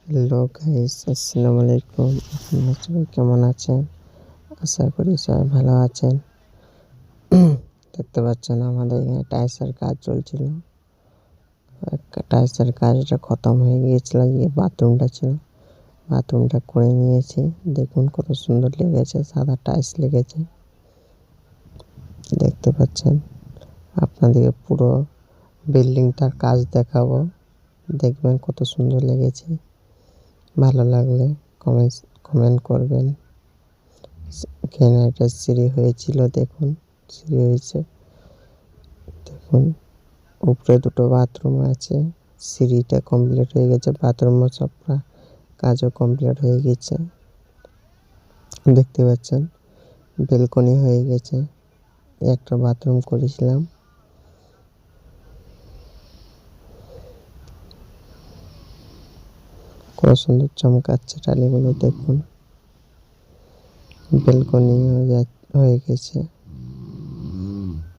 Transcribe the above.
Hello guys, আসসালামু আলাইকুম। আপনারা সবাই কেমন আছেন? আশা করি সবাই ভালো আছেন। দেখতে পাচ্ছেন আমাদের এখানে টাইলসের কাজ চলছিল। টাইলসের কাজটা খতম হয়ে গিয়েছিল। যে বাথরুমটা ছিল, বাথরুমটা করে নিয়েছি। দেখুন কত সুন্দর লেগেছে, সাদা টাইলস লেগেছে। দেখতে পাচ্ছেন, আপনাদেরকে পুরো বিল্ডিংটার কাজ দেখাবো। দেখবেন কত সুন্দর লেগেছে। ভালো লাগলে কমেন্ট করবেন। এখানে একটা সিঁড়ি হয়েছিল, দেখুন সিঁড়ি হয়েছে। দেখুন উপরে দুটো বাথরুম আছে। সিঁড়িটা কমপ্লিট হয়ে গেছে, বাথরুমও সব কাজও কমপ্লিট হয়ে গেছে। দেখতে পাচ্ছেন বেলকনি হয়ে গেছে। একটা বাথরুম করেছিলাম। কত সুন্দর চমকাচ্ছে টালিগুলো, দেখুন বেলকনি হয়ে গেছে।